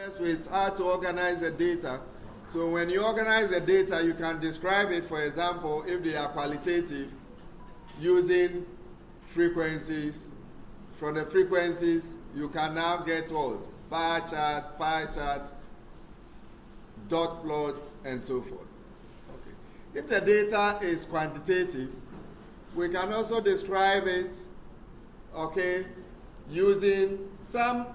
first with how to organize the data. So when you organize the data, you can describe it, for example, if they are qualitative, using frequencies. From the frequencies, you can now get what? Bar chart, pie chart, dot plots, and so forth. Okay. If the data is quantitative, we can also describe it, okay, using some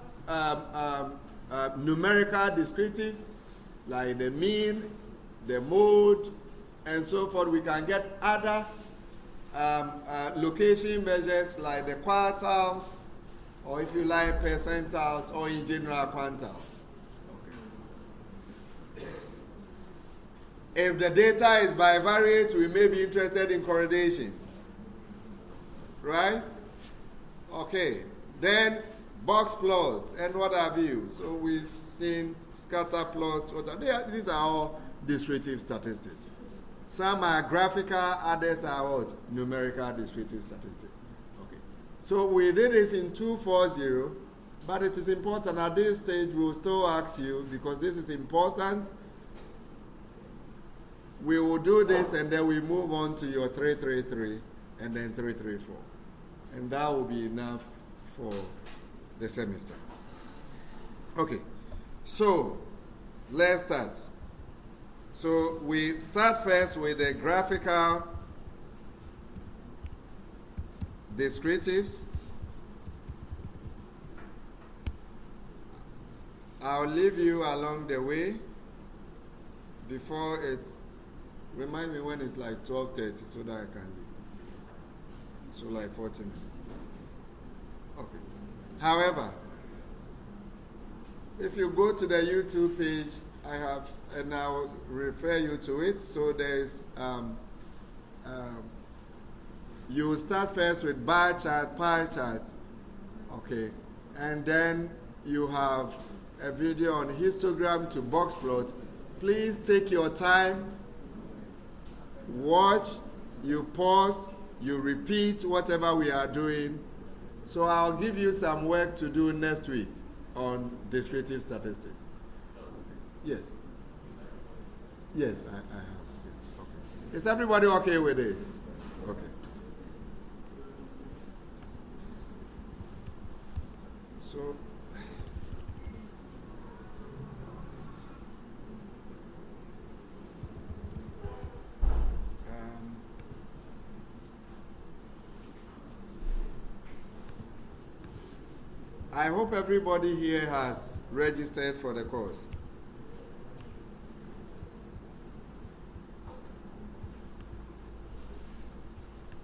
numerical descriptives, like the mean, the mode, and so forth. We can get other location measures like the quartiles, or if you like percentiles, or in general quantiles. Okay. If the data is bivariate, we may be interested in correlation. Right? Okay. Then box plots and what have you. So we've seen scatter plots. These are all descriptive statistics. Some are graphical, others are what? Numerical descriptive statistics. Okay. So we did this in 240, but it is important at this stage we'll still ask you, because this is important. We will do this and then we move on to your 333 and then 334. And that will be enough for the semester. Okay. So let's start. So we start first with the graphical descriptives. I'll leave you along the way before it's, remind me when it's like 12:30 so that I can leave. So like 40 minutes. Okay. However, if you go to the YouTube page, I have, and I'll refer you to it. So there's, you will start first with bar chart, pie chart, okay, and then you have a video on histogram to box plot. Please take your time, watch, you pause, you repeat whatever we are doing. So I'll give you some work to do next week on descriptive statistics. Yes. Yes, I have. Okay. Is everybody okay with this? Okay. So, I hope everybody here has registered for the course.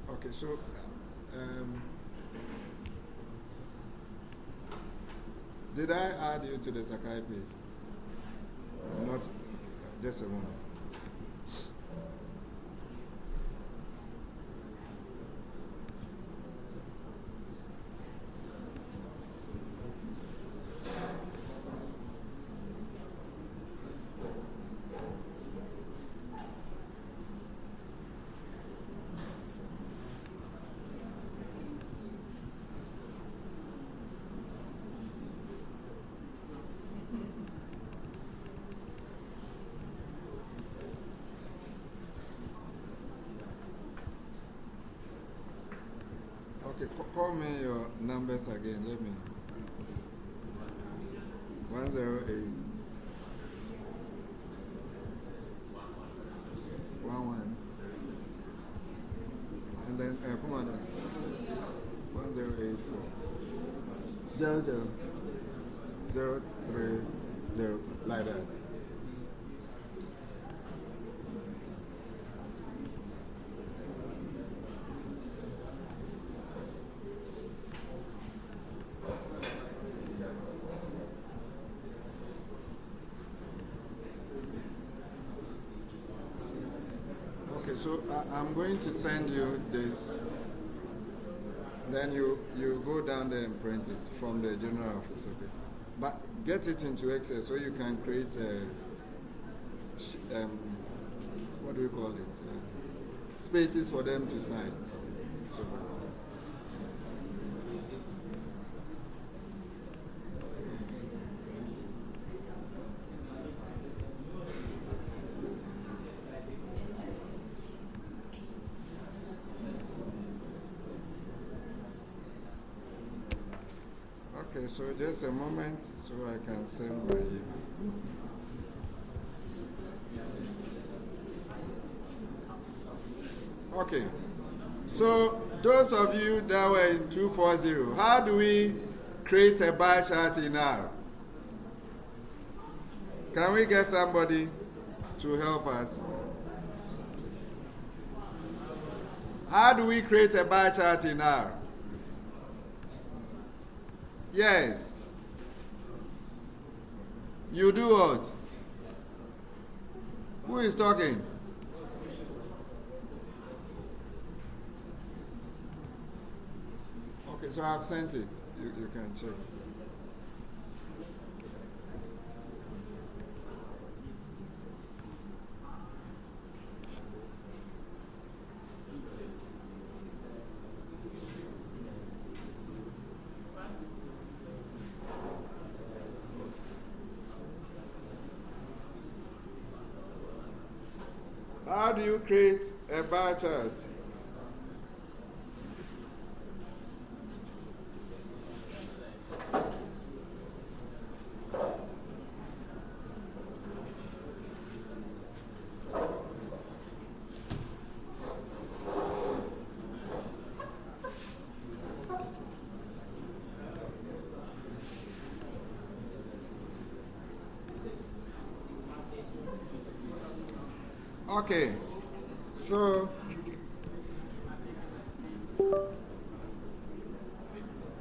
Okay, so did I add you to the Sakai page? Not, just a moment. Okay, call me your numbers again. Let me. 108 11 and then come on 1084 00 030 like that. So I'm going to send you this, then you go down there and print it from the general office, okay? But get it into Excel so you can create a, what do you call it? Spaces for them to sign. So, so just a moment so I can send my email. Okay. So those of you that were in 240, how do we create a bar chart in R? Can we get somebody to help us? How do we create a bar chart in R? Yes. You do what? Who is talking? Okay, so I've sent it. You can check. How do you create a bar chart? Okay, so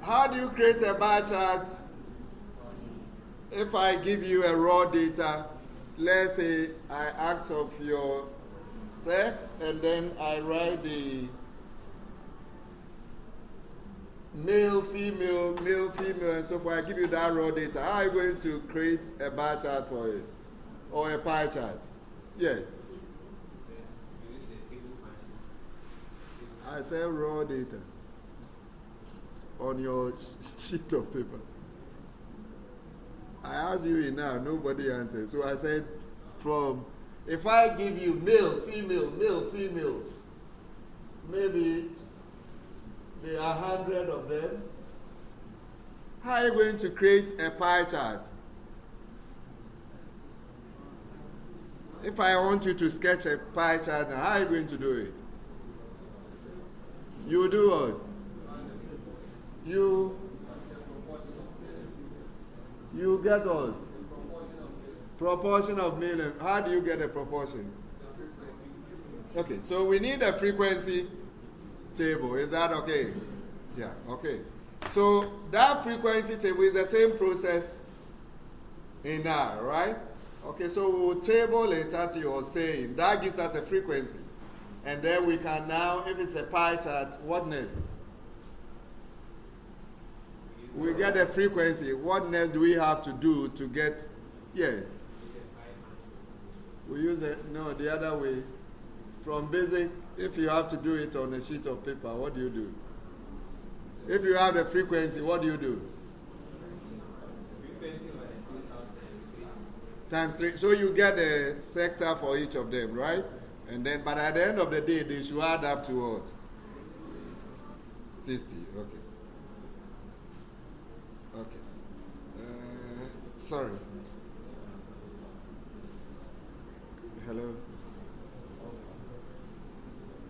how do you create a bar chart if I give you a raw data? Let's say I ask of your sex and then I write the male, female, and so forth. I give you that raw data. How are you going to create a bar chart for it? Or a pie chart? Yes. I said raw data on your sheet of paper. I asked you in now, nobody answered. So I said if I give you male, female, maybe there are 100 of them. How are you going to create a pie chart? If I want you to sketch a pie chart, how are you going to do it? You do what? You get what? Proportion of male. How do you get a proportion? Okay, so we need a frequency table. Is that okay? Yeah, okay. So that frequency table is the same process in R, right? Okay, so we'll table it as you were saying. That gives us a frequency. And then we can now, if it's a pie chart, what next? We get a frequency. What next do we have to do to get, yes? We use it, no, the other way. From basic, if you have to do it on a sheet of paper, what do you do? If you have the frequency, what do you do? Times 3. So you get a sector for each of them, right? And then, but at the end of the day, they should add up to what? 60, okay. Okay. Sorry. Hello.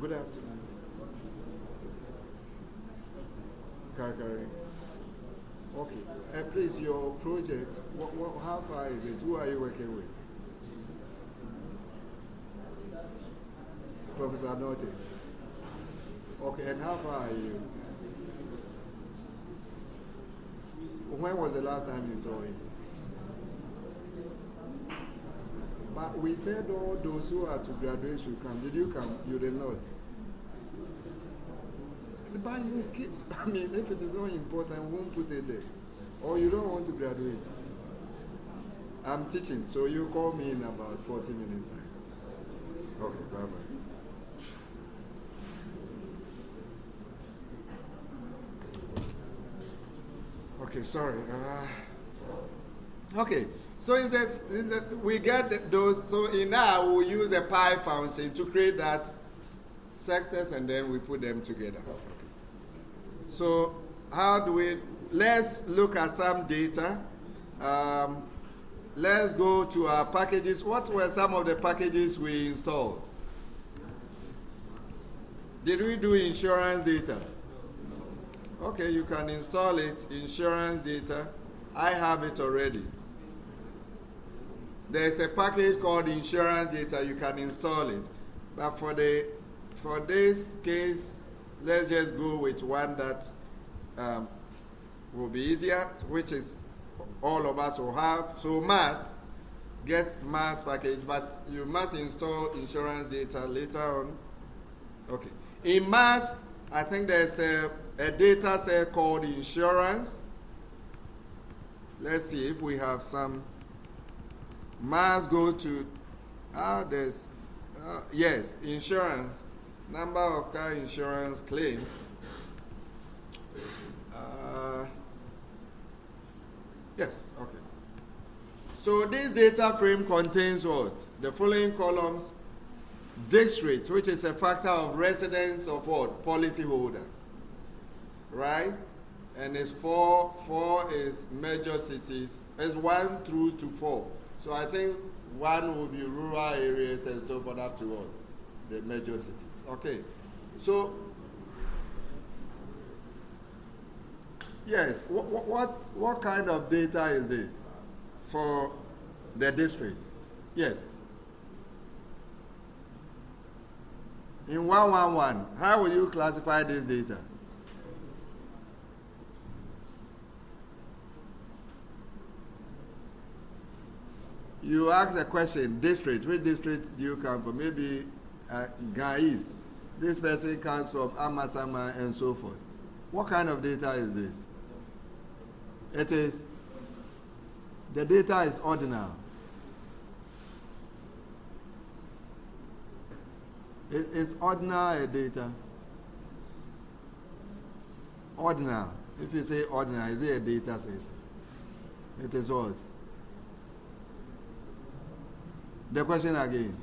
Good afternoon. Kakari. Okay. Please, your project, how far is it? Who are you working with? Professor Norte. Okay, and how far are you? When was the last time you saw him? But we said all those who are to graduate should come. Did you come? You did not. But you keep, I mean, if it is not important, we won't put it there. Or you don't want to graduate. I'm teaching, so you call me in about 40 minutes time. Okay, bye-bye. Okay, sorry. Okay, so we get those. So in now we'll use the pi function to create that sectors, and then we put them together. Okay. So how do we? let's look at some data. Let's go to our packages. What were some of the packages we installed? Did we do insurance data? Okay, you can install it, insurance data. I have it already. There's a package called insurance data. You can install it. But for this case, let's just go with one that will be easier, which is all of us will have. So mass, get mass package, but you must install insurance data later on. Okay. In mass, I think there's a data set called insurance. Let's see if we have some. Mass go to, yes, insurance, number of car insurance claims. Yes, okay. So this data frame contains what? The following columns: district, which is a factor of residence of what? Policyholder. Right? And it's 4. 4 is major cities. It's 1 through to 4. So I think 1 will be rural areas and so forth up to all the major cities. Okay. So yes, what kind of data is this for the district? Yes. In 111, how will you classify this data? You ask a question, district, which district do you come from? Maybe Gais. This person comes from Amasama and so forth. What kind of data is this? It is, the data is ordinal. Is ordinal a data? Ordinal. If you say ordinal, is it a data set? It is what? The question again.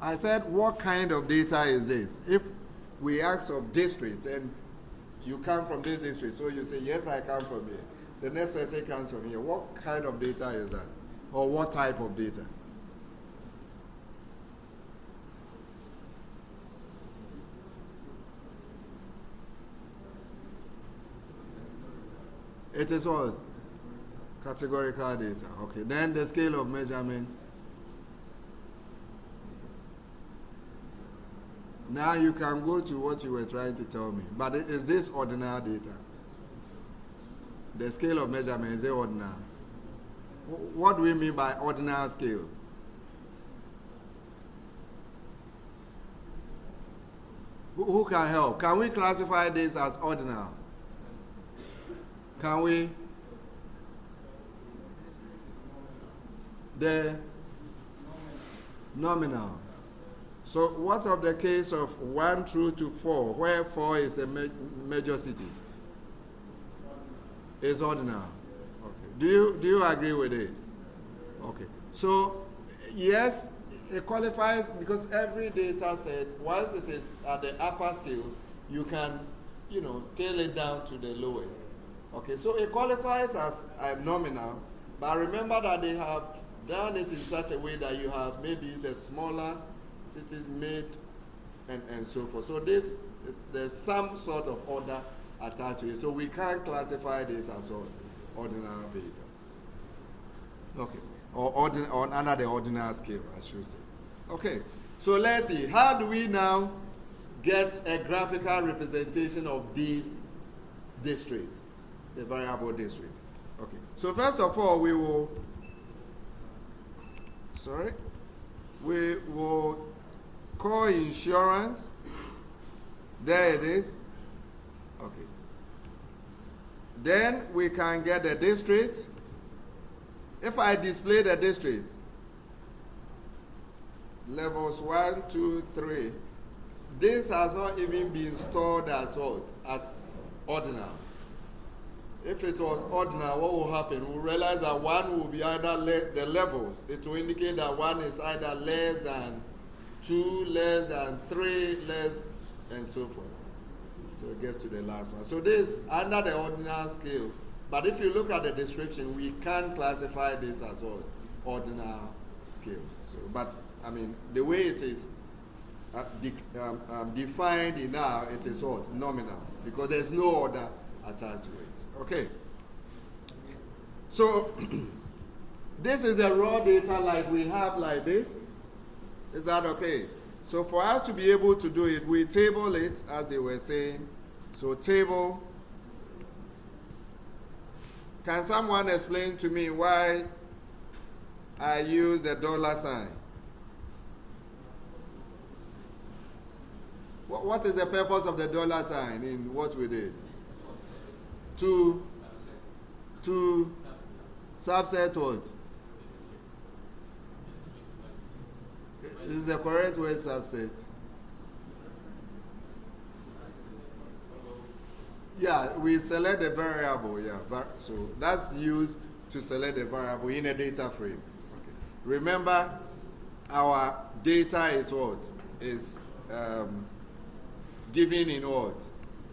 I said, what kind of data is this? If we ask of districts and you come from this district, so you say, yes, I come from here. The next person comes from here. What kind of data is that? Or what type of data? It is what? Categorical data. Okay. Then the scale of measurement. Now you can go to what you were trying to tell me. But is this ordinal data? The scale of measurement, is it ordinal? What do we mean by ordinal scale? Who can help? Can we classify this as ordinal? Can we? The nominal. So what of the case of 1 through to 4, where 4 is a major cities? It's ordinal. Okay. Do you agree with it? Okay. So yes, it qualifies because every data set, once it is at the upper scale, you can, scale it down to the lowest. Okay. So it qualifies as a nominal, but remember that they have done it in such a way that you have maybe the smaller cities, mid, and so forth. So there's some sort of order attached to it. So we can't classify this as ordinal data. Okay. Or under the ordinal scale, I should say. Okay. So let's see. How do we now get a graphical representation of these districts, the variable district? Okay. So first of all, we will call insurance. There it is. Okay. Then we can get the district. If I display the district, levels 1, 2, 3, this has not even been stored as what? As ordinal. If it was ordinal, what will happen? We'll realize that 1 will be either the levels. It will indicate that 1 is either less than 2, less than 3, less, and so forth. So it gets to the last one. So this under the ordinal scale, but if you look at the description, we can classify this as what? Ordinal scale. So, but I mean, the way it is defined in R, it is what? Nominal, because there's no order attached to it. Okay. So this is the raw data like we have like this. Is that okay? So for us to be able to do it, we table it as they were saying. So table. Can someone explain to me why I use the dollar sign? What is the purpose of the dollar sign in what we did? To subset what? Is the correct word subset? Yeah, we select the variable, yeah. So that's used to select the variable in a data frame. Okay. Remember, our data is what? Is given in what?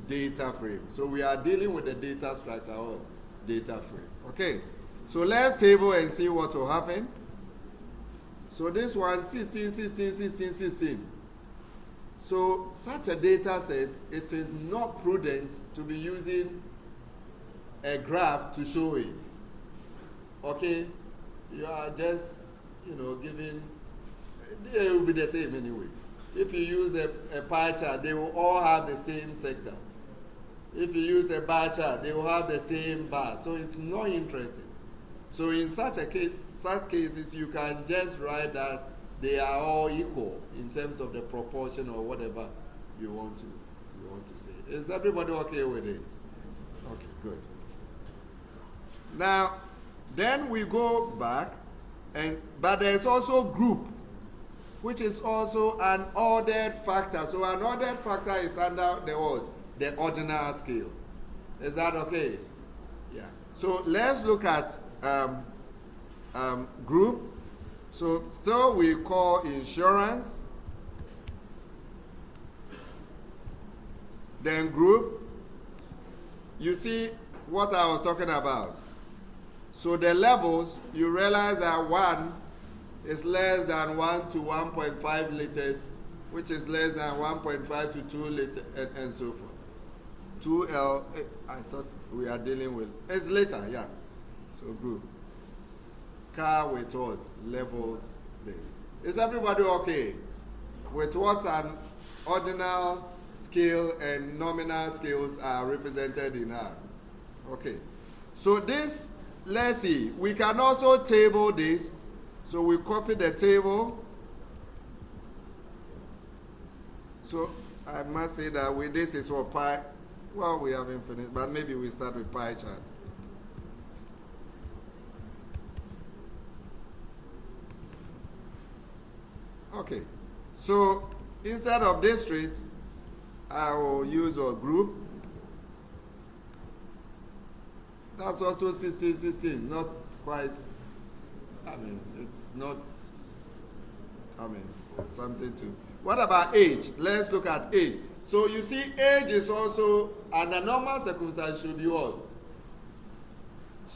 Data frame. So we are dealing with the data structure or data frame. Okay. So let's table and see what will happen. So this one, 16, 16, 16, 16. So such a data set, it is not prudent to be using a graph to show it. Okay? You are just, giving, it will be the same anyway. If you use a pie chart, they will all have the same sector. If you use a bar chart, they will have the same bar. So it's not interesting. So in such cases, you can just write that they are all equal in terms of the proportion or whatever you want to say. Is everybody okay with this? Okay, good. Now, then we go back, but there's also group, which is also an ordered factor. So an ordered factor is under the what? The ordinal scale. Is that okay? Yeah. So let's look at group. So still we call insurance. Then group. You see what I was talking about. So the levels, you realize that 1 is less than 1 to 1.5 liters, which is less than 1.5 to 2 liters, and so forth. 2L, I thought we are dealing with, it's later, yeah. So group. Car with what? Levels this. Is everybody okay with what an ordinal scale and nominal scales are represented in R? Okay. So this, let's see, we can also table this. So we copy the table. So I must say that with this is what pie, well, we haven't finished, but maybe we start with pie chart. Okay, so instead of districts, I will use a group. That's also 16, 16, not quite, it's not, something to. What about age? Let's look at age. So you see, age is also, under normal circumstances, should be what?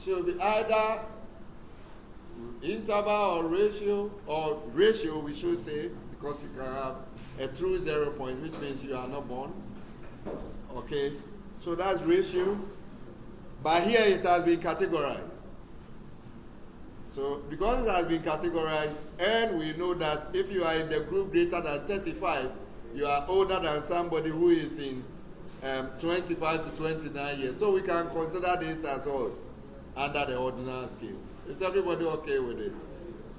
Should be either interval or ratio we should say, because you can have a true 0 point, which means you are not born. Okay, so that's ratio. But here it has been categorized. So because it has been categorized, and we know that if you are in the group greater than 35, you are older than somebody who is in 25 to 29 years. So we can consider this as what? Under the ordinal scale. Is everybody okay with it?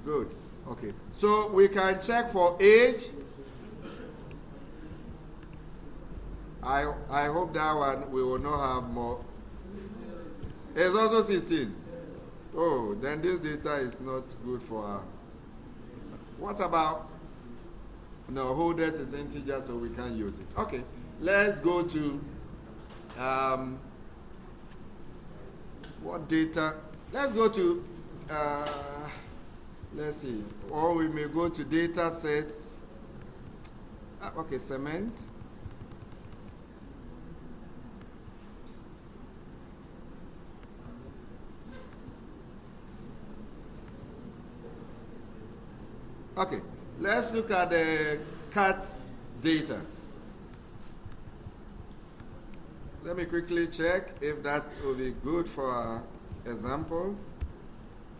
Good. Okay. So we can check for age. I hope that one we will not have more. It's also 16. Oh, then this data is not good for her. What about? No, holders is integer, so we can't use it. Okay. Let's go to what data? Let's go to let's see, or we may go to data sets. Okay, cement. Okay, let's look at the cat data. Let me quickly check if that will be good for our example.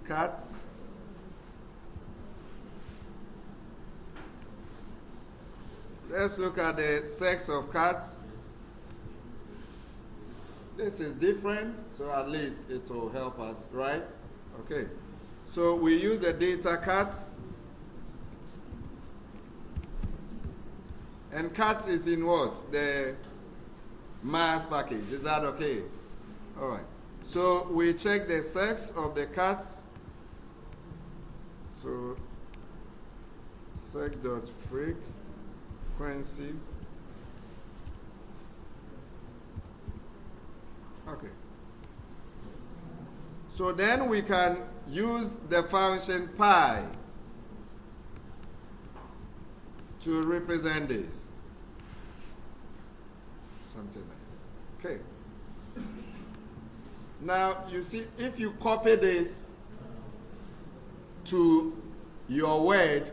Cats. Let's look at the sex of cats. This is different, so at least it will help us, right? Okay. So we use the data cats. And cats is in what? The mass package. Is that okay? All right. So we check the sex of the cats. So sex.frequency. Okay. So then we can use the function pi to represent this. Something like this. Okay. Now, you see, if you copy this to your Word,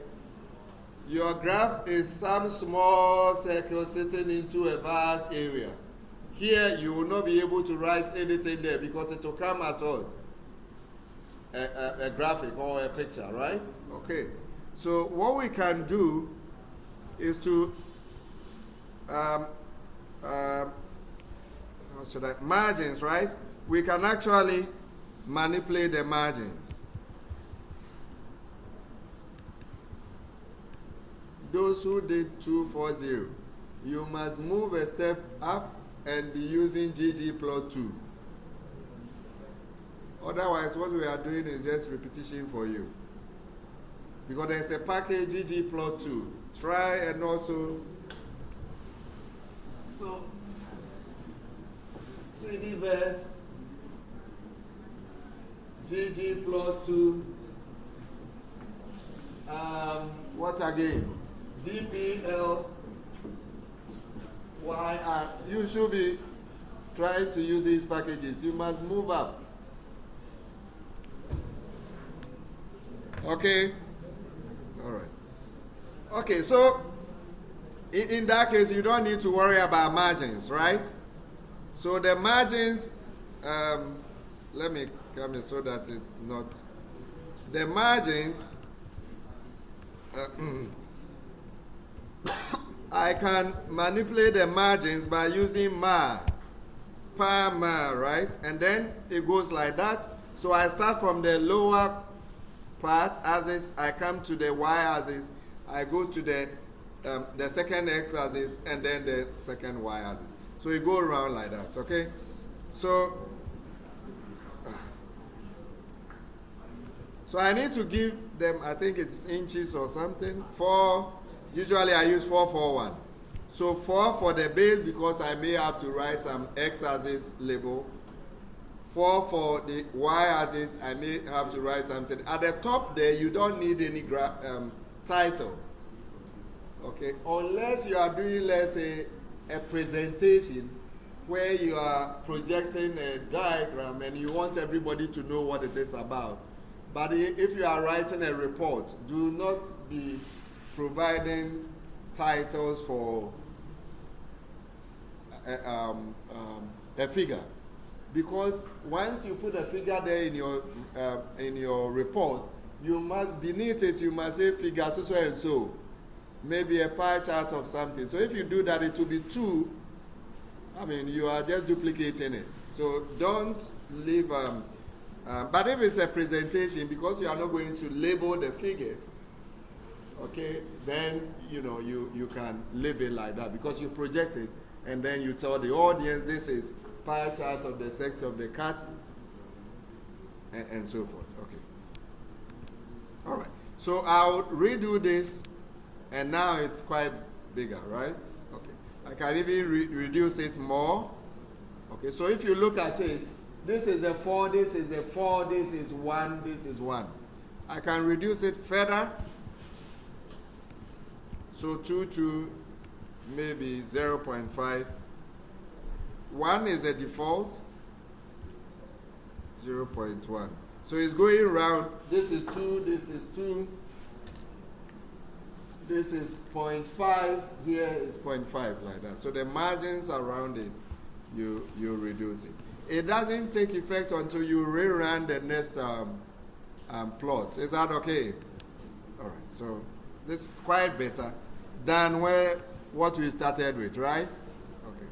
your graph is some small circle sitting into a vast area. Here, you will not be able to write anything there because it will come as what? A graphic or a picture, right? Okay. So what we can do is to margins, right? We can actually manipulate the margins. Those who did 240, you must move a step up and be using ggplot2. Otherwise, what we are doing is just repetition for you. Because there's a package ggplot2. Try and also, so cdverse ggplot2, what again? dpl yr. You should be trying to use these packages. You must move up. Okay? All right. Okay, so in that case, you don't need to worry about margins, right? So the margins, let me come in so that it's not. The margins, I can manipulate the margins by using mar, per mar, right? And then it goes like that. So I start from the lower part axis, I come to the y-axis, I go to the second x-axis, and then the second y-axis. So you go around like that, okay? So I need to give them, I think it's inches or something, 4, usually I use 441. So 4 for the base because I may have to write some x-axis label. 4 for the y-axis, I may have to write something. At the top there, you don't need any title. Okay, unless you are doing, let's say, a presentation where you are projecting a diagram and you want everybody to know what it is about. But if you are writing a report, do not be providing titles for a figure. Because once you put a figure there in your report, you must, beneath it, you must say figure so and so. Maybe a pie chart of something. So if you do that, it will be 2. I mean, you are just duplicating it. So don't leave, but if it's a presentation, because you are not going to label the figures, okay, then, you know, you can leave it like that because you project it, and then you tell the audience this is pie chart of the sex of the cat, and so forth. Okay. All right. So I'll redo this, and now it's quite bigger, right? Okay. I can even reduce it more. Okay. So if you look at it, this is a 4, this is a 4, this is 1, this is 1. I can reduce it further. So 2 to maybe 0.5. 1 is the default, 0.1. So it's going around, this is 2, this is 2, this is 0.5, here is 0.5 like that. So the margins around it, you reduce it. It doesn't take effect until you rerun the next plot. Is that okay? All right, so this is quite better than what we started with, right? Okay.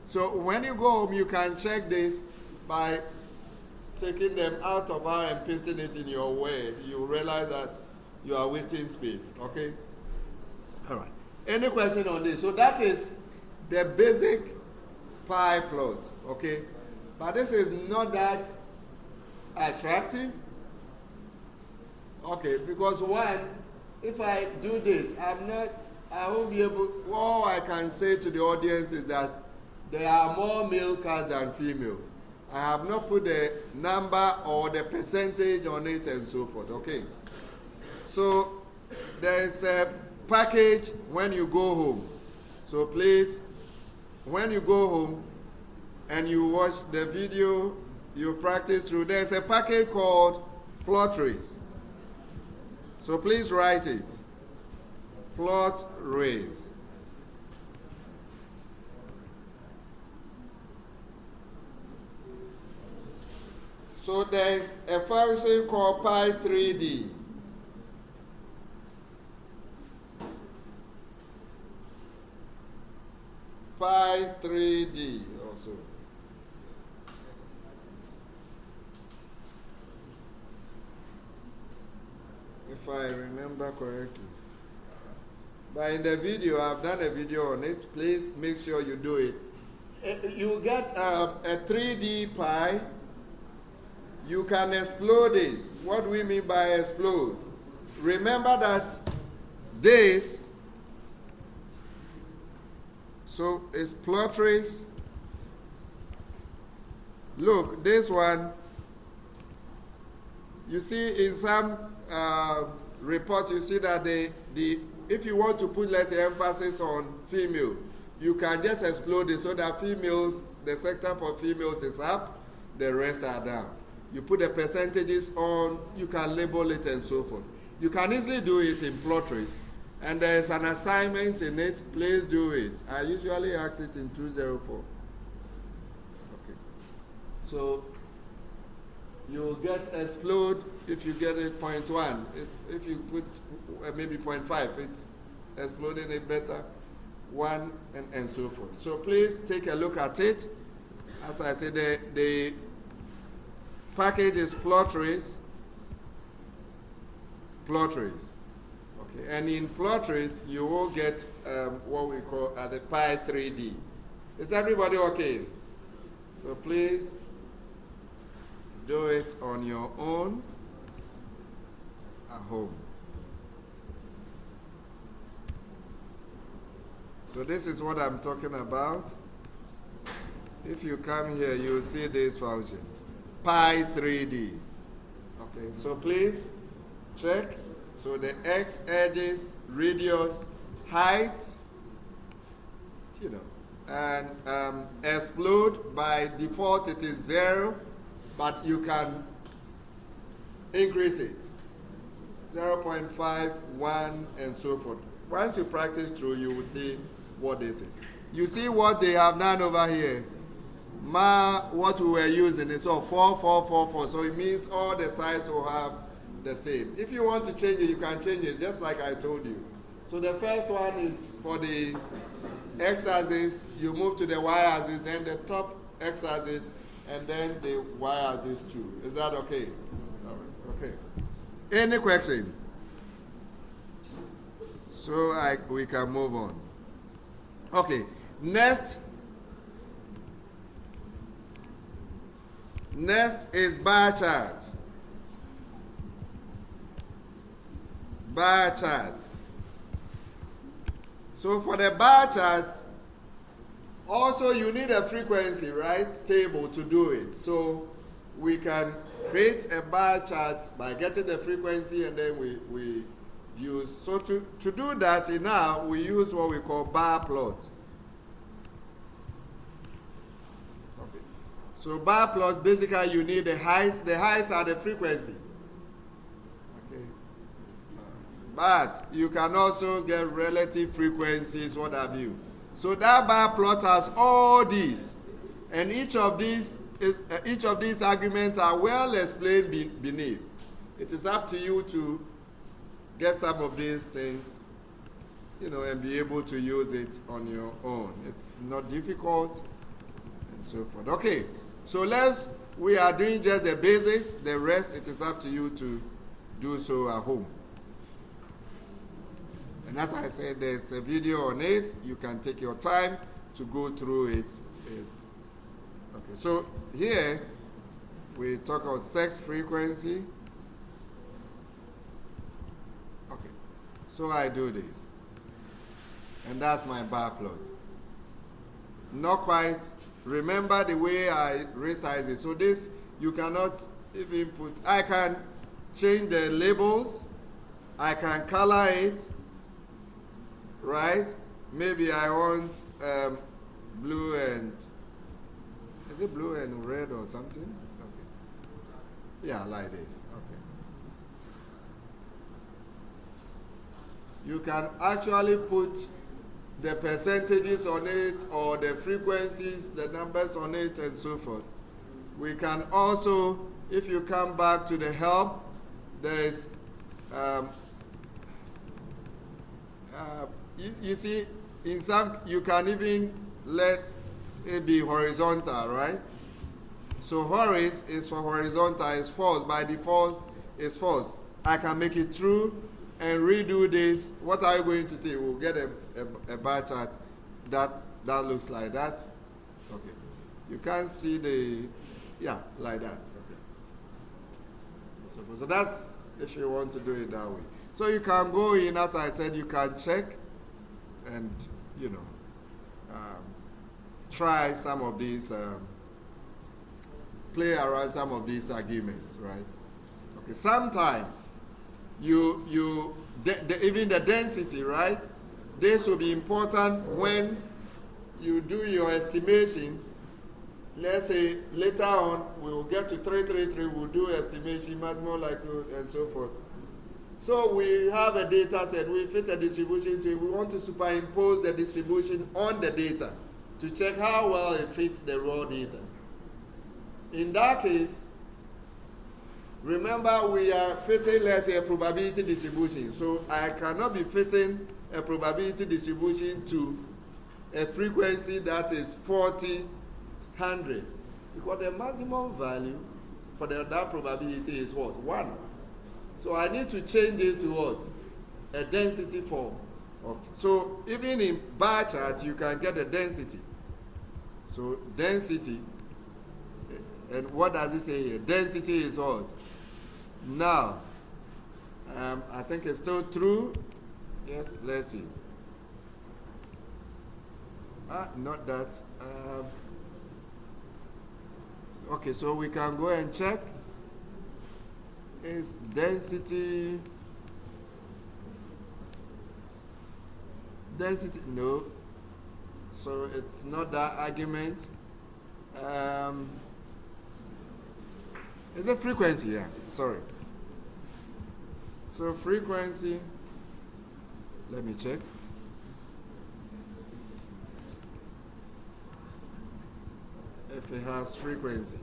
So when you go home, you can check this by taking them out of R and pasting it in your Word. You realize that you are wasting space, okay? All right. Any question on this? So that is the basic pie plot, okay? But this is not that attractive, okay? Because one, if I do this, I won't be able, all I can say to the audience is that there are more male cats than females. I have not put the number or the percentage on it and so forth, okay? So there's a package when you go home. So please, when you go home and you watch the video, you practice through, there's a package called Plot Trace. So please write it. Plot Trace. So there's a function called Pi 3D. Pi 3D also. If I remember correctly. But in the video, I've done a video on it. Please make sure you do it. You get a 3D pi. You can explode it. What do we mean by explode? Remember that this, so it's plot trace. Look, this one, you see in some reports, you see that if you want to put, let's say, emphasis on female, you can just explode it so that females, the sector for females is up, the rest are down. You put the percentages on, you can label it and so forth. You can easily do it in plot trace. And there's an assignment in it, please do it. I usually ask it in 204. Okay. So you'll get explode if you get it 0.1. If you put maybe 0.5, it's exploding it better. 1 and so forth. So please take a look at it. As I said, the package is plot trace. Plot trace. Okay. And in plot trace, you will get what we call the Pi 3D. Is everybody okay? So please do it on your own at home. So this is what I'm talking about. If you come here, you'll see this function. Pi 3D. Okay, so please check. So the x edges, radius, height, and explode, by default it is 0, but you can increase it. 0.5, 1, and so forth. Once you practice through, you will see what this is. You see what they have done over here? What we were using is 4, 4, 4, 4. So it means all the sides will have the same. If you want to change it, you can change it just like I told you. So the first one is for the x-axis, you move to the y-axis, then the top x-axis, and then the y-axis too. Is that okay? All right. Okay. Any question? So we can move on. Okay. Next is bar chart. Bar charts. So for the bar charts, also you need a frequency, right, table to do it. So we can create a bar chart by getting the frequency, and then we use. So to do that now, we use what we call bar plot. Okay. So bar plot, basically you need the heights. The heights are the frequencies. But you can also get relative frequencies, what have you. So that bar plot has all these, and each of these arguments are well explained beneath. It is up to you to get some of these things, and be able to use it on your own. It's not difficult, and so forth. Okay, so we are doing just the basics. The rest, it is up to you to do so at home. And as I said, there's a video on it. You can take your time to go through it. Okay. So here we talk about sex frequency. Okay. So I do this, and that's my bar plot. Not quite. Remember the way I resize it. So this you cannot even put. I can change the labels. I can color it. Right? Maybe I want blue and, is it blue and red or something? Okay. Yeah, like this. Okay. You can actually put the percentages on it, or the frequencies, the numbers on it, and so forth. We can also, if you come back to the help, there's you see, in some, you can even let it be horizontal, right? So horis is for horizontal, is false. By default, is false. I can make it true and redo this. What are you going to see? We'll get a bar chart that looks like that. Okay. You can see like that. Okay. So that's if you want to do it that way. So you can go in, as I said, you can check and, try some of these, play around some of these arguments, right? Okay, sometimes even the density, right? This will be important when you do your estimation. Let's say later on, we'll get to 333, we'll do estimation, maximum likelihood, and so forth. So we have a data set, we fit a distribution to it. We want to superimpose the distribution on the data to check how well it fits the raw data. In that case, remember we are fitting, let's say, a probability distribution. So I cannot be fitting a probability distribution to a frequency that is 40, 100. Because the maximum value for that probability is what? 1. So I need to change this to what? A density form. So even in bar chart, you can get a density. So density, and what does it say here? Density is what? Now, I think it's still true. Yes, let's see. Not that. Okay, so we can go and check. Is density no, so it's not that argument. It's a frequency, yeah, sorry. So frequency, let me check. If it has frequency.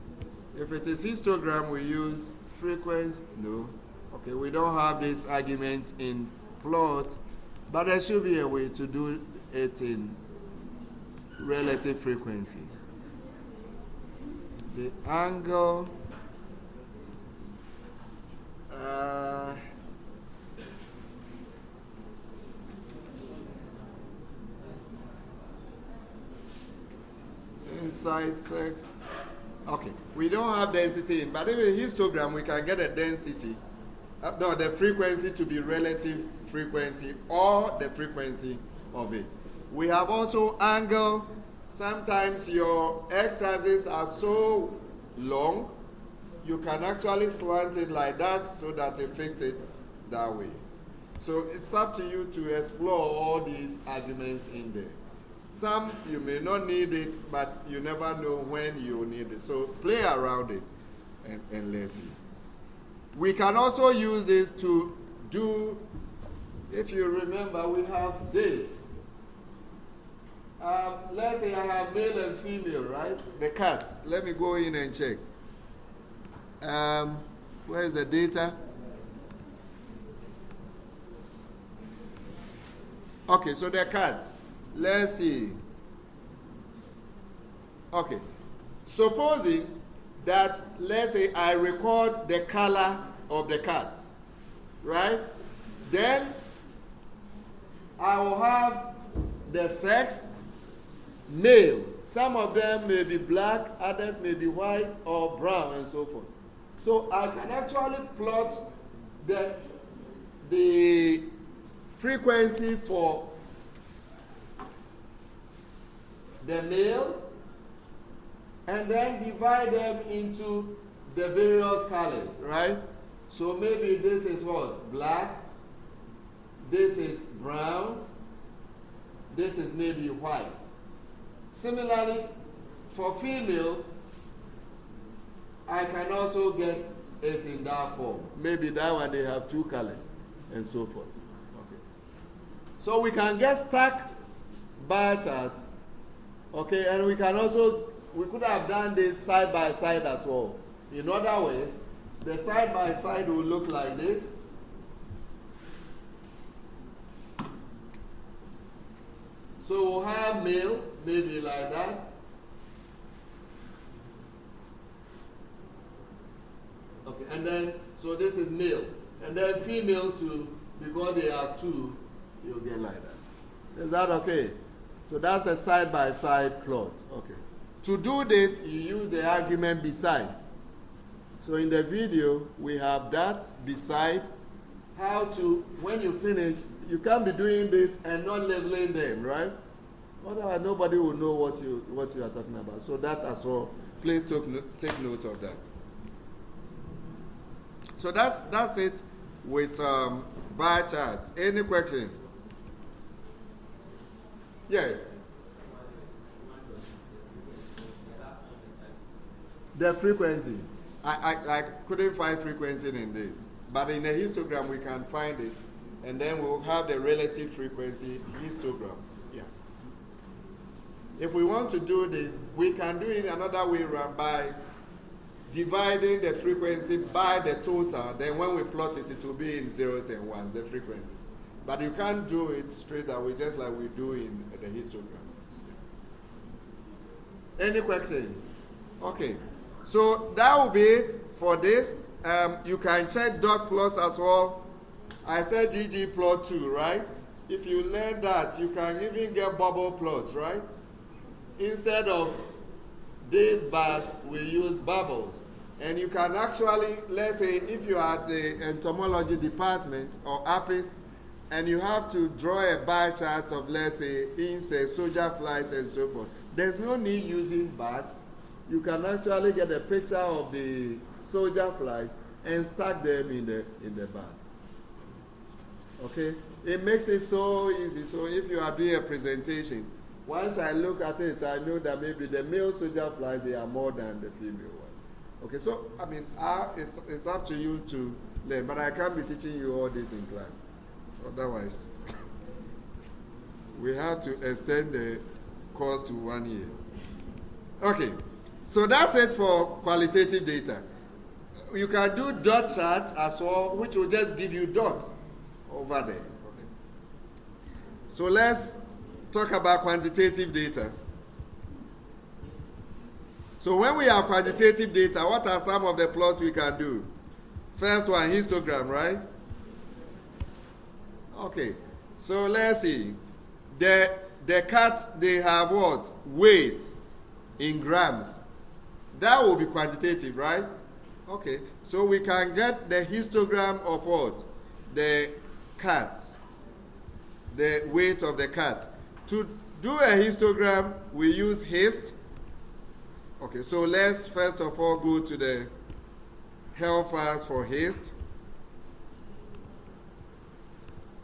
If it is histogram, we use frequency, no. Okay, we don't have this argument in plot, but there should be a way to do it in relative frequency. The angle, inside sex. Okay, we don't have density in, but in a histogram we can get a density, the frequency to be relative frequency or the frequency of it. We have also angle. Sometimes your x-axis are so long, you can actually slant it like that so that it fits it that way. So it's up to you to explore all these arguments in there. Some you may not need it, but you never know when you need it. So play around it and let's see. We can also use this to do if you remember, we have this. Let's say I have male and female, right? The cats. Let me go in and check. Where is the data? Okay, so the cats. Let's see. Okay. Supposing that, let's say, I record the color of the cats, right? Then I will have the sex, male. Some of them may be black, others may be white or brown, and so forth. So I can actually plot the frequency for the male and then divide them into the various colors, right? So maybe this is what? Black. This is brown. This is maybe white. Similarly, for female, I can also get it in that form. Maybe that one they have two colors and so forth. Okay. So we can get stack bar charts. Okay, and we can also, we could have done this side by side as well. In other ways, the side by side will look like this. So we'll have male, maybe like that. Okay, and then, so this is male. And then female too, because they are two, you'll get like that. Is that okay? So that's a side-by-side plot. Okay. To do this, you use the argument beside. So in the video, we have that beside. How to, when you finish, you can't be doing this and not labeling them, right? Otherwise, nobody will know what you are talking about. So that as well, please take note of that. So that's it with bar chart. Any question? Yes. The frequency. I couldn't find frequency in this. But in the histogram, we can find it. And then we'll have the relative frequency histogram. Yeah. If we want to do this, we can do it another way around by dividing the frequency by the total. Then when we plot it, it will be in zeros and ones, the frequency. But you can't do it straight away, just like we do in the histogram. Any question? Okay. So that will be it for this. You can check dot plots as well. I said GG plot 2, right? If you learn that, you can even get bubble plots, right? Instead of these bars, we use bubbles. And you can actually, let's say, if you are at the entomology department or APIS, and you have to draw a bar chart of, let's say, insects, soldier flies, and so forth. There's no need using bars. You can actually get a picture of the soldier flies and stack them in the bar. Okay? It makes it so easy. So if you are doing a presentation, once I look at it, I know that maybe the male soldier flies, they are more than the female one. Okay, so, I mean, it's up to you to learn, but I can't be teaching you all this in class. Otherwise, we have to extend the course to 1 year. Okay, so that's it for qualitative data. You can do dot chart as well, which will just give you dots over there. Okay. So let's talk about quantitative data. So when we have quantitative data, what are some of the plots we can do? First one, histogram, right? Okay, so let's see. The cats, they have what? Weight in grams. That will be quantitative, right? Okay, so we can get the histogram of what? The cat. The weight of the cat. To do a histogram, we use hist. Okay, so let's first of all go to the health files for hist.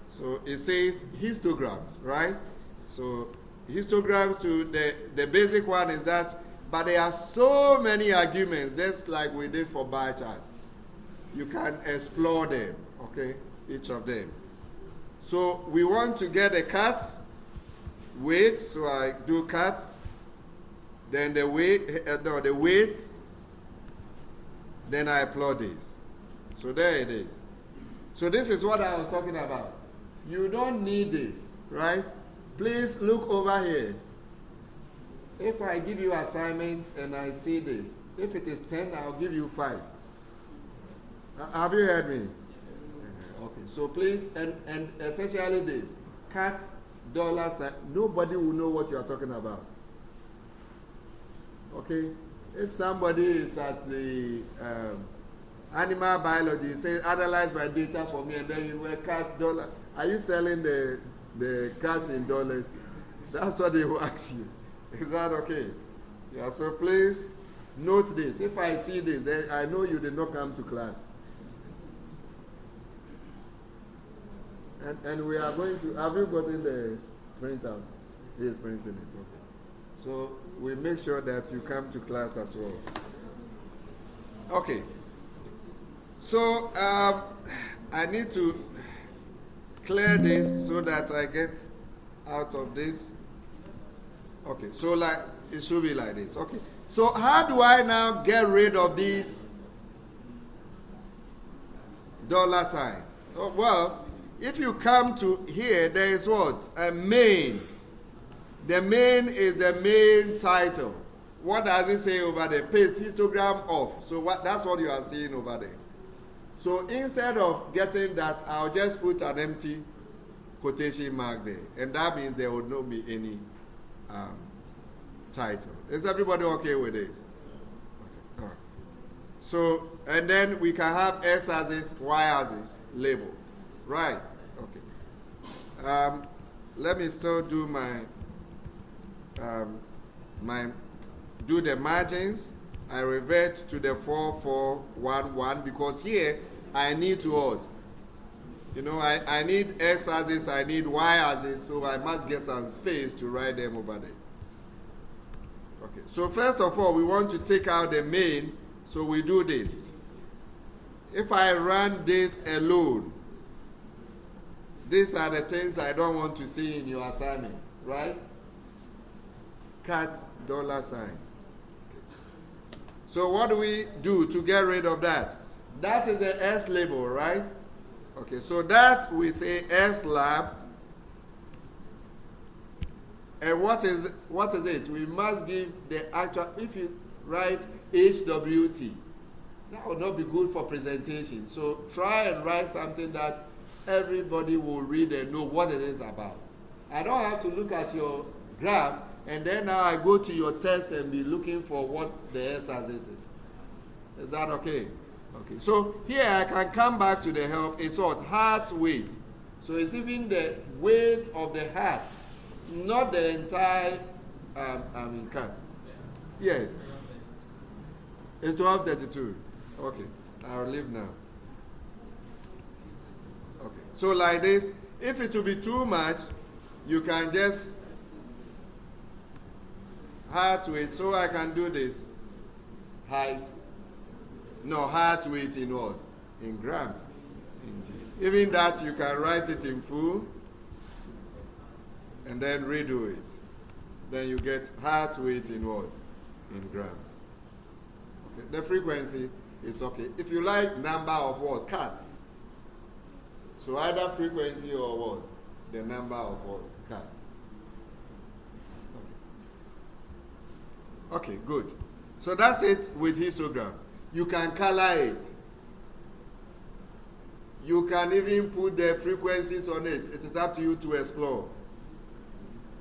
So it says histograms, right? So histograms, to the basic one is that, but there are so many arguments, just like we did for bar chart. You can explore them, okay, each of them. So we want to get a cut weight. So I do cut. Then the weight, the weight. Then I plot this. So there it is. So this is what I was talking about. You don't need this, right? Please look over here. If I give you assignment and I see this, if it is 10, I'll give you 5. Have you heard me? Okay. So please, and especially this, cut dollar sign. Nobody will know what you are talking about. Okay? If somebody is at the animal biology, say analyze my data for me, and then you will cut dollar. Are you selling the cats in dollars? That's what they will ask you. Is that okay? Yeah, so please note this. If I see this, then I know you did not come to class. And we are going to, have you gotten the printouts? He is printing it. Okay. So we make sure that you come to class as well. Okay. So I need to clear this so that I get out of this. Okay, so like it should be like this. Okay, so how do I now get rid of this dollar sign? Oh, well, if you come to here, there is what? A main. The main is the main title. What does it say over there? Paste histogram off. So that's what you are seeing over there. So instead of getting that, I'll just put an empty quotation mark there. And that means there will not be any title. Is everybody okay with this? Okay. All right. So, and then we can have S axis, Y axis labeled. Right. Okay. Let me still do do the margins. I revert to the 4411 because here I need to what? You know, I need S axis, I need Y axis, so I must get some space to write them over there. Okay, so first of all, we want to take out the main, so we do this. If I run this alone, these are the things I don't want to see in your assignment, right? Cut dollar sign. So what do we do to get rid of that? That is the S label, right? Okay, so that we say S lab. And what is it? We must give the actual, if you write HWT, that will not be good for presentation. So try and write something that everybody will read and know what it is about. I don't have to look at your graph and then now I go to your test and be looking for what the S axis is. Is that okay? Okay, so here I can come back to the help. It's what? Heart weight. So it's even the weight of the heart, not the entire cut. Yes. It's 1232. Okay, I'll leave now. Okay, so like this, if it will be too much, you can just heart weight. So I can do this. Height. No, heart weight in what? In grams. In G. Even that, you can write it in full and then redo it. Then you get heart weight in what? In grams. Okay. The frequency is okay. If you like number of what? Cuts. So either frequency or what? The number of what? Cuts. Okay. Okay, good. So that's it with histograms. You can color it. You can even put the frequencies on it. It is up to you to explore.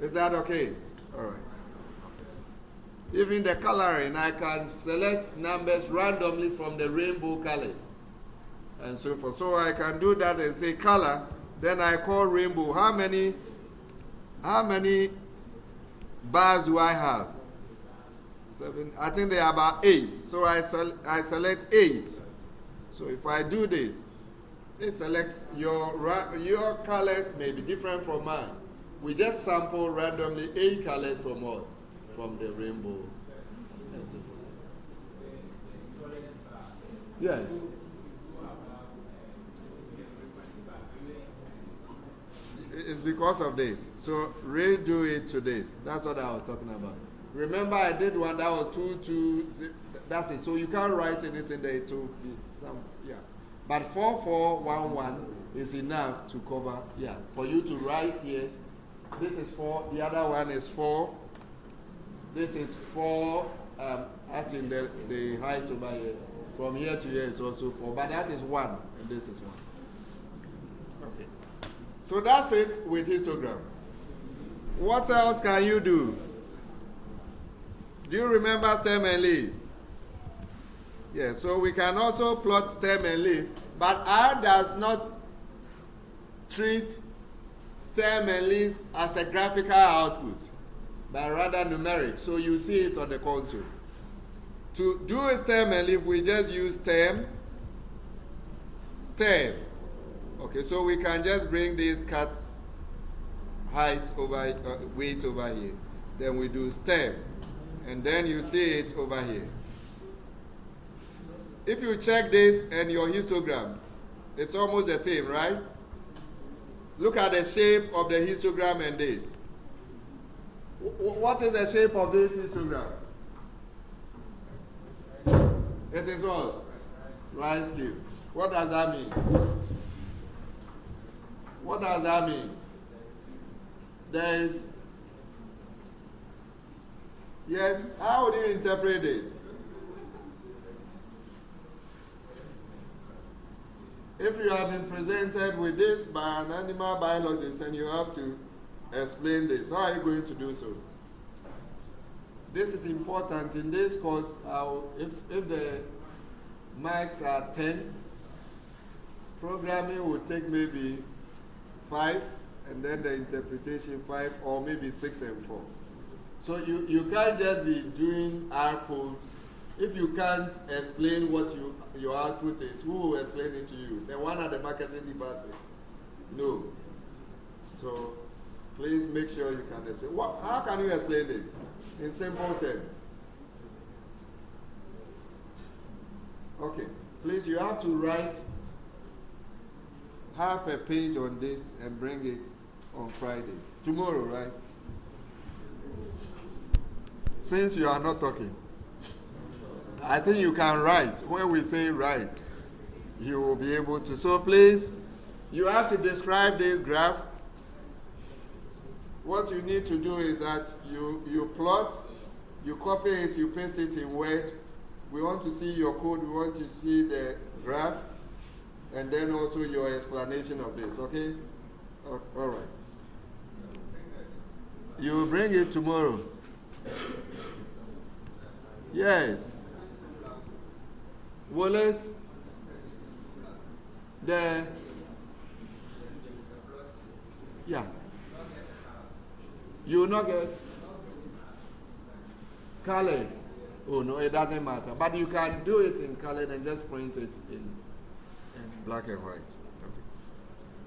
Is that okay? All right. Even the coloring, I can select numbers randomly from the rainbow colors and so forth. So I can do that and say color. Then I call rainbow. How many bars do I have? 7. I think they are about 8. So I select 8. So if I do this, it selects your colors may be different from mine. We just sample randomly 8 colors from what? From the rainbow. And so forth. Yes. It's because of this. So redo it to this. That's what I was talking about. Remember I did one that was 2, 2, that's it. So you can't write anything there to some, yeah. But 4, 4, 1, 1 is enough to cover, yeah. For you to write here, this is 4, the other one is 4. This is 4, as in the height over here. From here to here is also 4, but that is 1, and this is 1. Okay. So that's it with histogram. What else can you do? Do you remember stem and leaf? Yeah, so we can also plot stem and leaf, but R does not treat stem and leaf as a graphical output, but rather numeric. So you see it on the console. To do a stem and leaf, we just use stem. Okay, so we can just bring this cut height over, weight over here. Then we do stem, and then you see it over here. If you check this and your histogram, it's almost the same, right? Look at the shape of the histogram and this. What is the shape of this histogram? It is what? Rice cube. What does that mean? What does that mean? There is... Yes, how would you interpret this? If you have been presented with this by an animal biologist and you have to explain this, how are you going to do so? This is important in this course. If the marks are 10, programming will take maybe 5, and then the interpretation 5, or maybe 6 and 4. So you can't just be doing R codes. If you can't explain what your output is, who will explain it to you? The one at the marketing department? No. So please make sure you can explain. How can you explain this in simple terms? Okay. Please, you have to write half a page on this and bring it on Friday. Tomorrow, right? Since you are not talking, I think you can write. When we say write, you will be able to. So please, you have to describe this graph. What you need to do is that you plot, you copy it, you paste it in Word. We want to see your code, we want to see the graph, and then also your explanation of this, okay? All right. You will bring it tomorrow. Yes. Will it? Yeah. You will not get colored. Oh no, it doesn't matter. But you can do it in colored and just print it in black and white. Okay.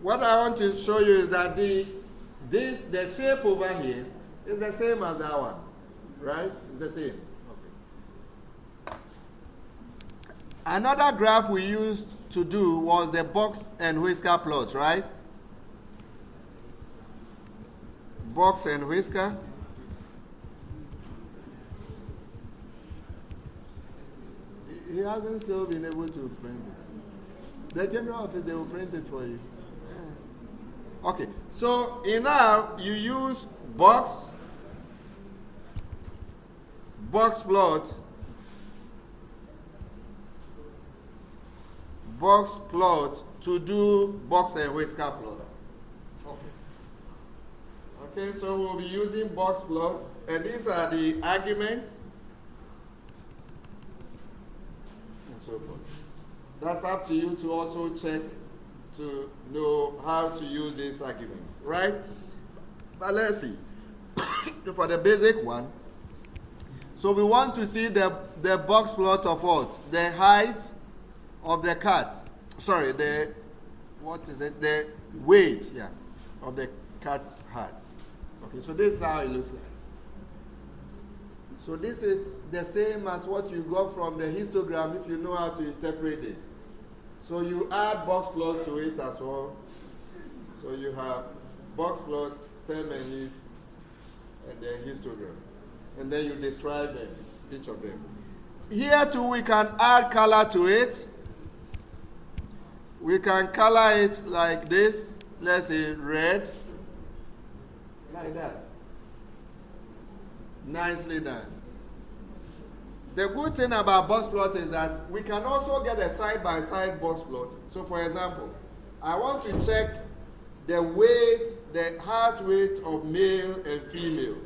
What I want to show you is that the shape over here is the same as that one, right? It's the same. Okay. Another graph we used to do was the box and whisker plot, right? Box and whisker. He hasn't still been able to print it. The general office, they will print it for you. Yeah. Okay, so in now you use box plot, to do box and whisker plot. Okay, so we'll be using box plots, and these are the arguments and so forth. That's up to you to also check to know how to use these arguments, right? But let's see. For the basic one, so we want to see the box plot of what? The height of the cat. Sorry, the weight, yeah, of the cat's height. Okay, so this is how it looks like. So this is the same as what you got from the histogram if you know how to interpret this. So you add box plot to it as well. So you have box plot, stem and leaf, and then histogram. And then you describe them, each of them. Here too, we can add color to it. We can color it like this. Let's say red. Like that. Nicely done. The good thing about box plot is that we can also get a side-by-side box plot. So for example, I want to check the weight, the heart weight of male and female.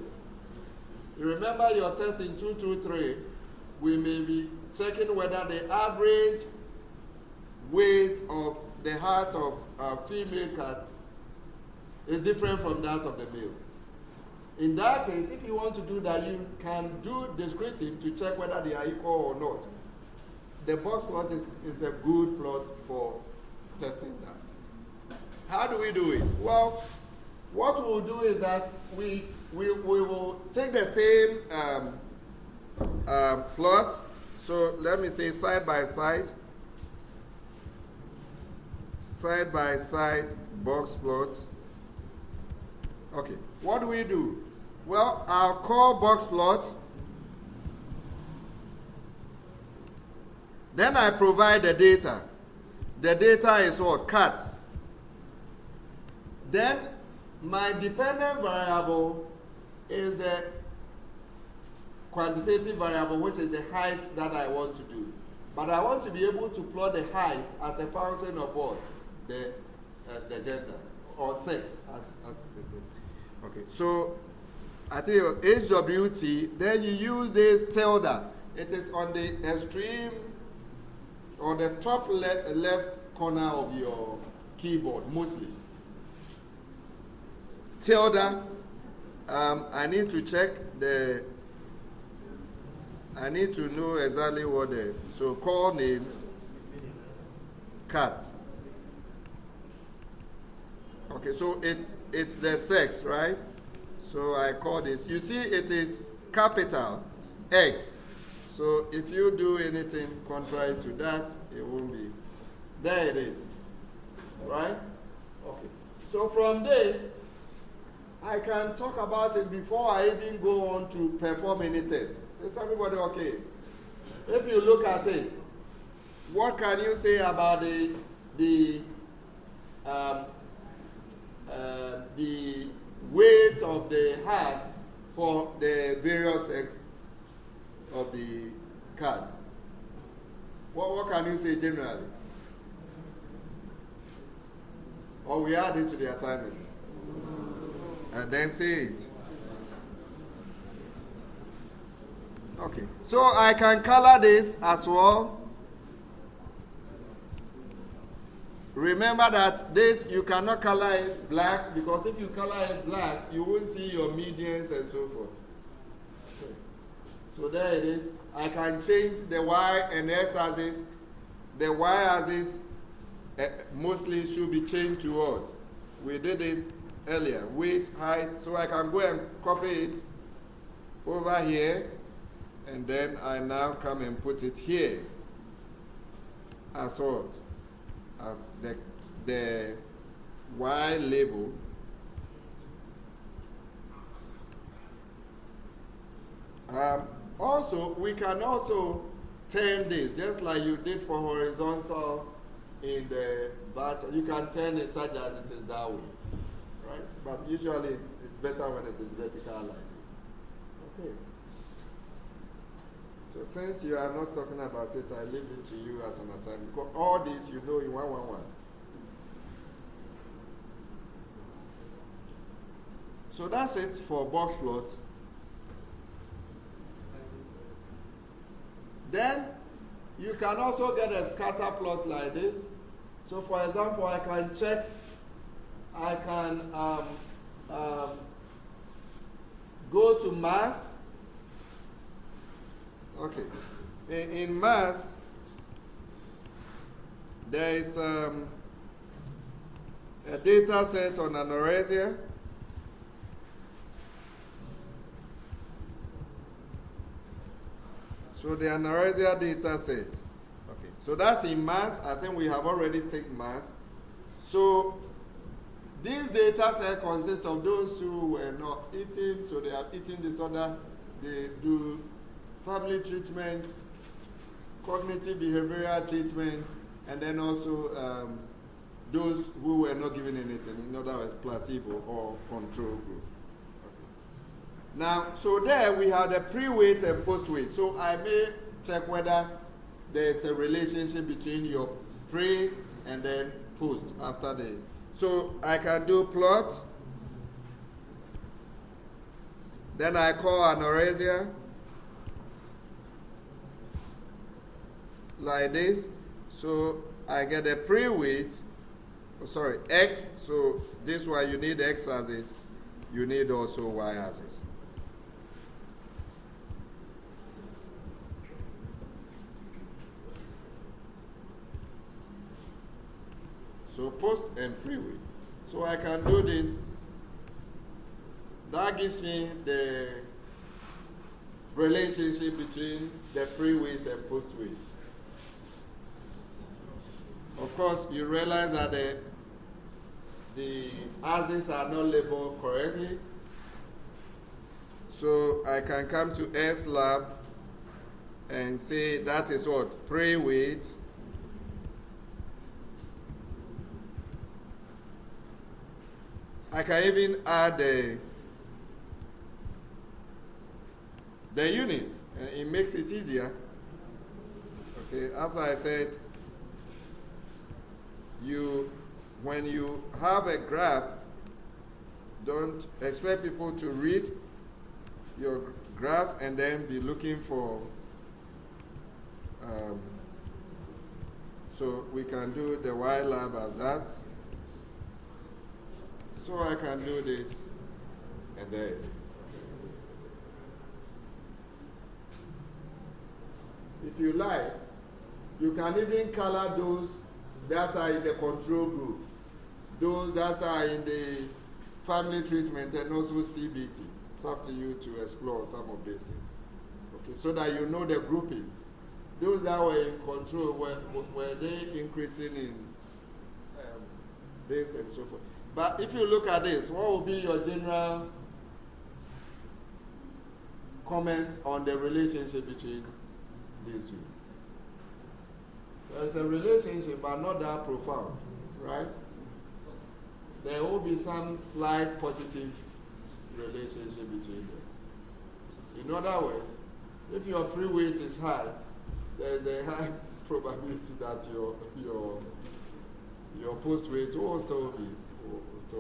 You remember your test in 223, we may be checking whether the average weight of the heart of a female cat is different from that of the male. In that case, if you want to do that, you can do descriptive to check whether they are equal or not. The box plot is a good plot for testing that. How do we do it? Well, what we'll do is that we will take the same plot. So let me say side by side box plot. Okay, what do we do? Well, I'll call box plot. Then I provide the data. The data is what? Cats. Then my dependent variable is the quantitative variable, which is the height that I want to do. But I want to be able to plot the height as a function of what? The gender or sex, as they say. Okay, so I think it was HWT. Then you use this tilde. It is on the extreme, on the top left corner of your keyboard, mostly. Tilde. I need to check I need to know exactly what so call names, cat. Okay, so it's the sex, right? So I call this. You see, it is capital X. So if you do anything contrary to that, it won't be. There it is, right? Okay. So from this, I can talk about it before I even go on to perform any test. Is everybody okay? If you look at it, what can you say about the weight of the heart for the various sex of the cats? What can you say generally? Or we add it to the assignment? And then say it. Okay, so I can color this as well. Remember that this, you cannot color it black, because if you color it black, you won't see your medians and so forth. Okay. So there it is. I can change the Y and S axis. The Y axis mostly should be changed to what? We did this earlier, weight, height. So I can go and copy it over here, and then I now come and put it here as what? As the Y label. Also, we can also turn this, just like you did for horizontal in the batch. You can turn it such that it is that way, right? But usually it's better when it is vertical like this. Okay. So since you are not talking about it, I leave it to you as an assignment. Because all this you know in 111. So that's it for box plot. Then you can also get a scatter plot like this. So for example, I can check, I can go to mass. Okay, in mass, there is a data set on anorexia. So the anorexia data set. Okay, so that's in mass. I think we have already taken mass. So This data set consists of those who were not eating, so they have eating disorder, they do family treatment, cognitive behavioral treatment, and then also those who were not given anything, in other words, placebo or control group. Okay. Now, so there we have the pre-weight and post-weight. So I may check whether there is a relationship between your pre and then post after the. So I can do plot. Then I call anorexia. Like this. So I get a pre-weight. Oh, sorry, X. So this one you need X axis. You need also Y axis. So post and pre-weight. So I can do this. That gives me the relationship between the pre-weight and post-weight. Of course, you realize that the axes are not labeled correctly. So I can come to S lab and say that is what? Pre-weight. I can even add the units, and it makes it easier. Okay, as I said, when you have a graph, don't expect people to read your graph and then be looking for. So we can do the Y lab as that. So I can do this, and there it is. If you like, you can even color those that are in the control group, those that are in the family treatment, and also CBT. It's up to you to explore some of these things. Okay, so that you know the groupings. Those that were in control, were they increasing in this and so forth? But if you look at this, what will be your general comment on the relationship between these two? There's a relationship, but not that profound, right? There will be some slight positive relationship between them. In other words, if your pre-weight is high, there's a high probability that your post-weight will still be that. So,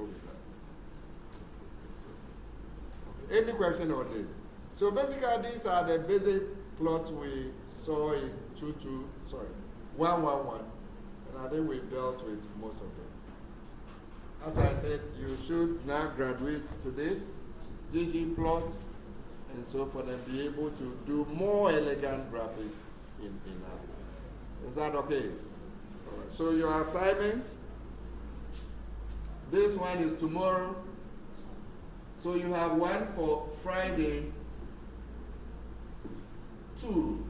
any question on this? So basically, these are the basic plots we saw in 111, and I think we've dealt with most of them. As I said, you should now graduate to this GG plot, and so forth, and be able to do more elegant graphics in that. Is that okay? All right. So your assignment, this one is tomorrow. So you have one for Friday. 2,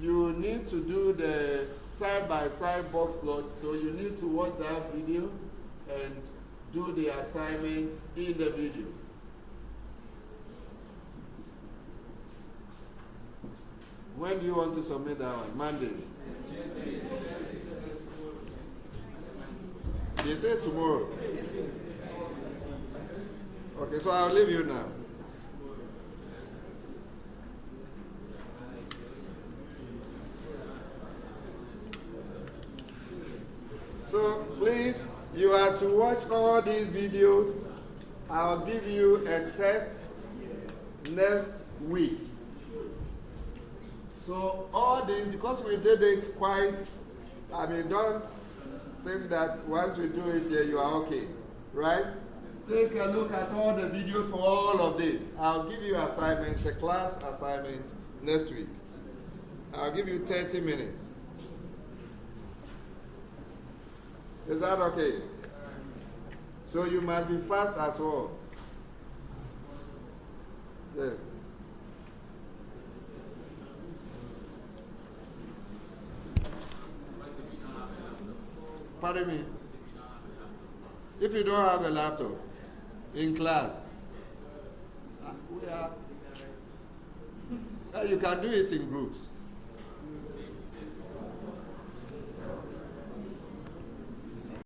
you need to do the side-by-side box plot. So you need to watch that video and do the assignment in the video. When do you want to submit that one? Monday? They say tomorrow. Okay, so I'll leave you now. So please, you are to watch all these videos. I'll give you a test next week. So all these, because we did it quite, don't think that once we do it here, you are okay, right? Take a look at all the videos for all of this. I'll give you assignments, a class assignment next week. I'll give you 30 minutes. Is that okay? So you must be fast as well. Yes. Pardon me. If you don't have a laptop in class, you can do it in groups.